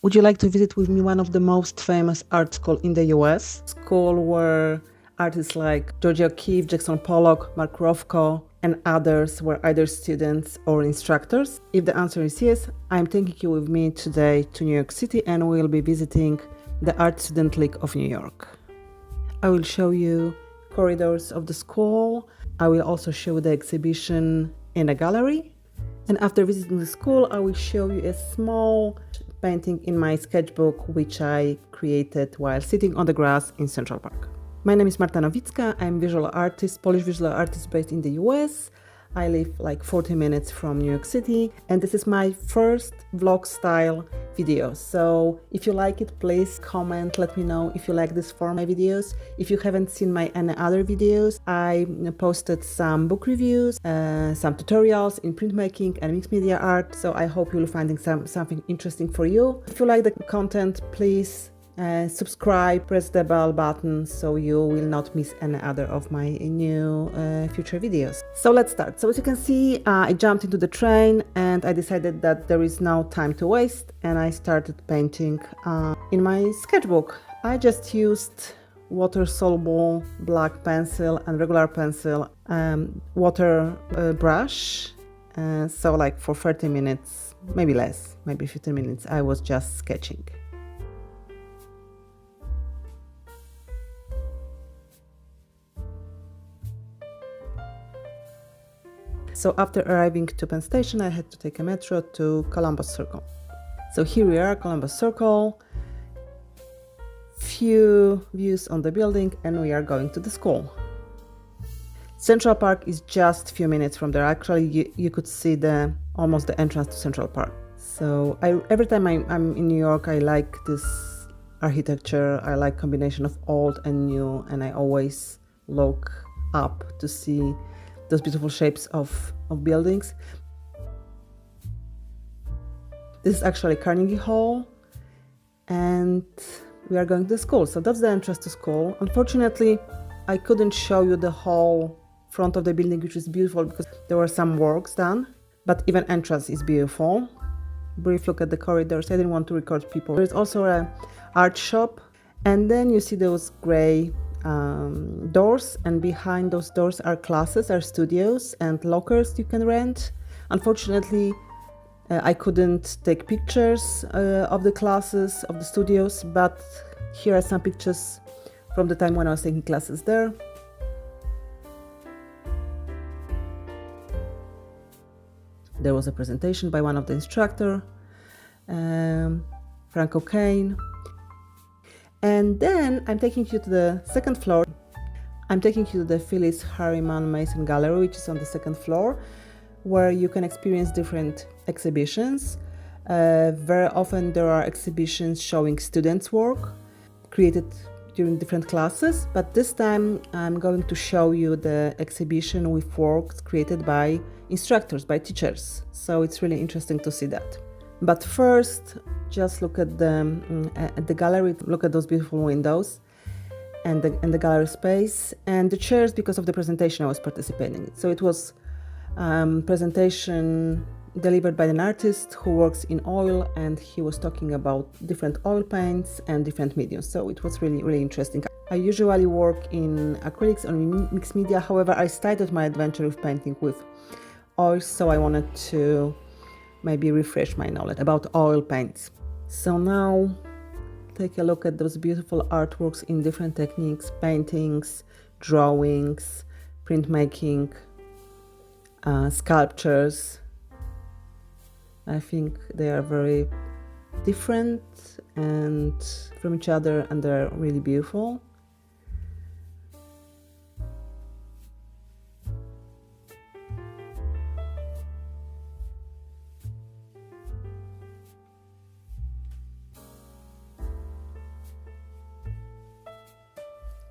Would you like to visit with me one of the most famous art schools in the US? School where artists like Georgia O'Keeffe, Jackson Pollock, Mark Rothko, and others were either students or instructors? If the answer is yes, I'm taking you with me today to New York City and we'll be visiting the Art Student League of New York. I will show you corridors of the school. I will also show the exhibition in a gallery. And after visiting the school, I will show you a small painting in my sketchbook, which I created while sitting on the grass in Central Park. My name is Marta Nowicka. I'm visual artist, Polish visual artist based in the US. I live like 40 minutes from New York City, and this is my first vlog style video. So if you like it, please comment, let me know if you like this for my videos. If you haven't seen my any other videos, I posted some book reviews, some tutorials in printmaking and mixed media art. So I hope you'll find something interesting for you. If you like the content, please subscribe, press the bell button so you will not miss any other of my new future videos. So let's start. So as you can see, I jumped into the train and I decided that there is no time to waste, and I started painting in my sketchbook. I just used water-soluble black pencil and regular pencil, water brush. So like for 30 minutes, maybe less, maybe 15 minutes, I was just sketching. So after arriving to Penn Station, I had to take a metro to Columbus Circle. So here we are, Columbus Circle. Few views on the building, and we are going to the school. Central Park is just a few minutes from there. Actually, you could see almost the entrance to Central Park. So every time I'm in New York, I like this architecture. I like combination of old and new, and I always look up to see those beautiful shapes of buildings. This is actually Carnegie Hall, and we are going to school. So that's the entrance to school. Unfortunately, I couldn't show you the whole front of the building, which is beautiful because there were some works done, but even entrance is beautiful. Brief look at the corridors. I didn't want to record people. There's also an art shop, and then you see those gray doors, and behind those doors are classes, are studios and lockers you can rent. Unfortunately, I couldn't take pictures of the classes, of the studios, but here are some pictures from the time when I was taking classes there. There was a presentation by one of the instructors, Frank O'Kane. And then I'm taking you to the second floor. I'm taking you to the Phyllis Harriman Mason Gallery, which is on the second floor, where you can experience different exhibitions. Very often there are exhibitions showing students' work created during different classes, but this time I'm going to show you the exhibition with works created by instructors, by teachers. So it's really interesting to see that. But first, just look at the gallery, look at those beautiful windows and the gallery space and the chairs because of the presentation I was participating in. So it was presentation delivered by an artist who works in oil, and he was talking about different oil paints and different mediums. So it was really, really interesting. I usually work in acrylics or mixed media. However, I started my adventure with painting with oils, so I wanted to maybe refresh my knowledge about oil paints. So now take a look at those beautiful artworks in different techniques: paintings, drawings, printmaking, sculptures. I think they are very different and from each other, and they're really beautiful.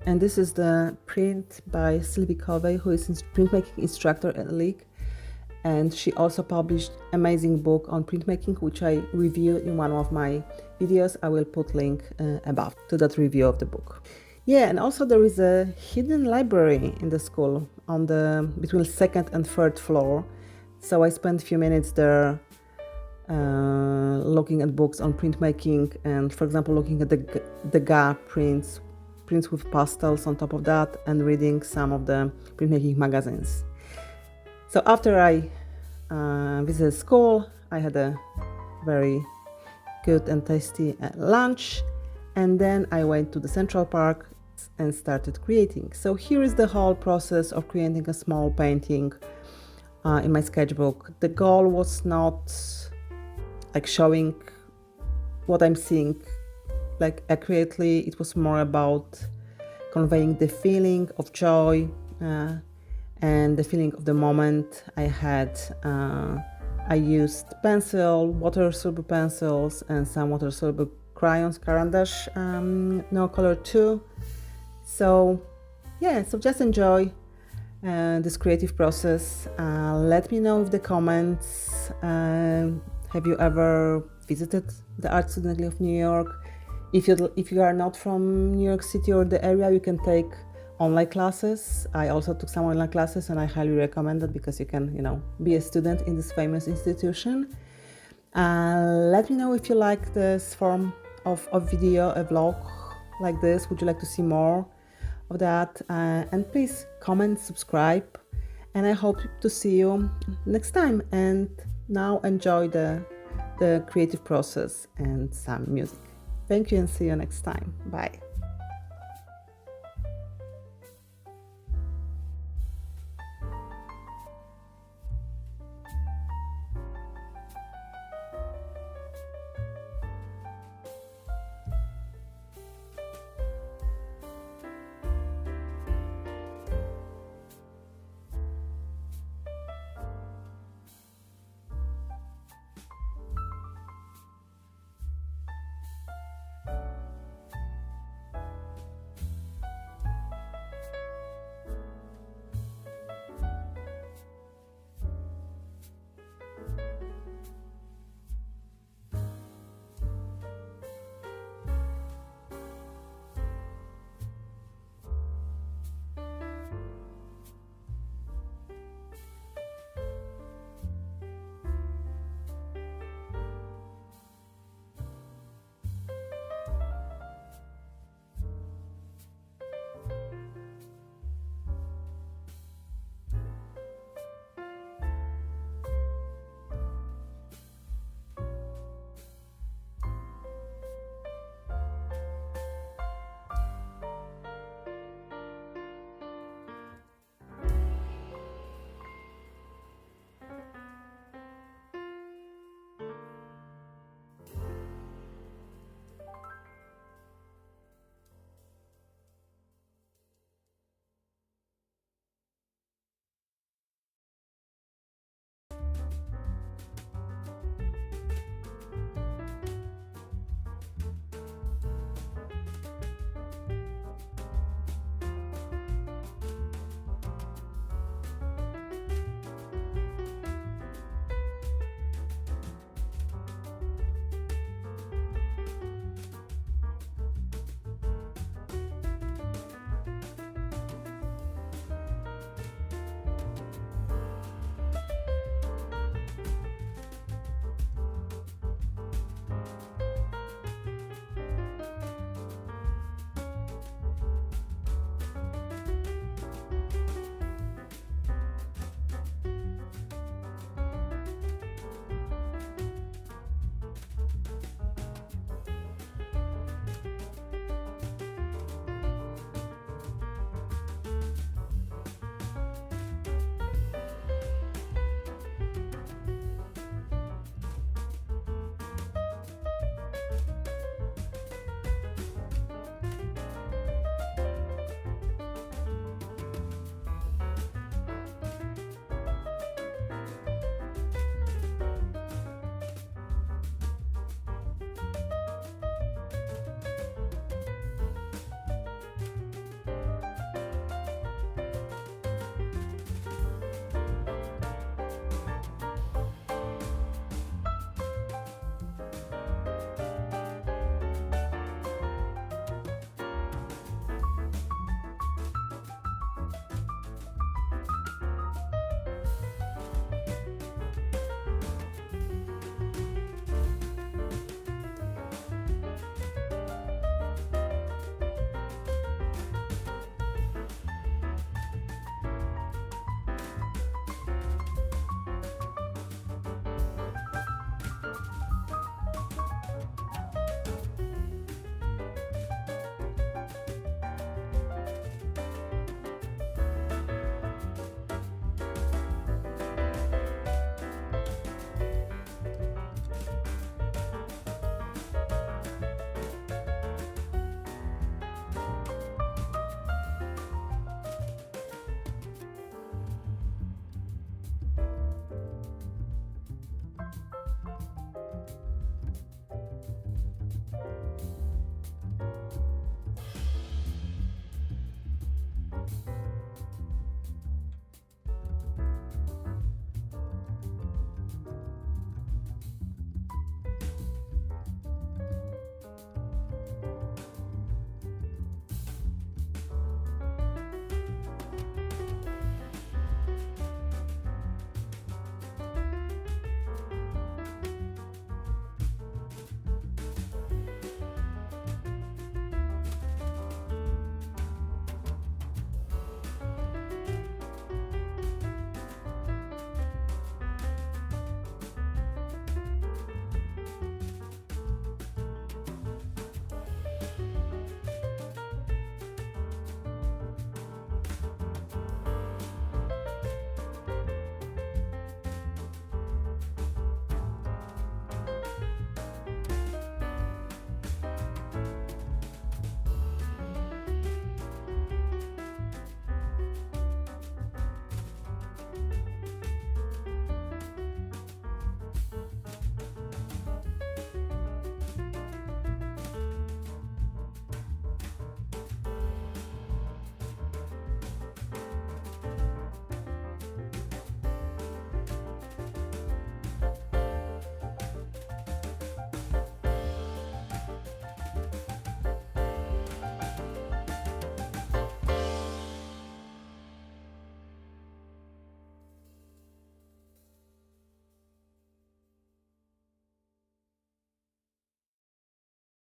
And this is the print by Sylvie Covey, who is a printmaking instructor at the League. And she also published an amazing book on printmaking, which I reviewed in one of my videos. I will put link above to that review of the book. Yeah, and also there is a hidden library in the school on the between second and third floor. So I spent a few minutes there looking at books on printmaking, and for example looking at the GA prints with pastels on top of that, and reading some of the printmaking magazines. So after I visited school, I had a very good and tasty lunch, and then I went to the Central Park and started creating. So here is the whole process of creating a small painting in my sketchbook. The goal was not like showing what I'm seeing like accurately. It was more about conveying the feeling of joy and the feeling of the moment I had. I used pencil, water-soluble pencils, and some water-soluble crayons, carandash, no color too. So yeah, so just enjoy this creative process. Let me know in the comments. Have you ever visited the Art Student Gallery of New York? If you are not from New York City or the area, you can take online classes. I also took some online classes, and I highly recommend it because you can, be a student in this famous institution. Let me know if you like this form of video, a vlog like this. Would you like to see more of that? And please comment, subscribe, and I hope to see you next time. And now enjoy the creative process and some music. Thank you, and see you next time. Bye.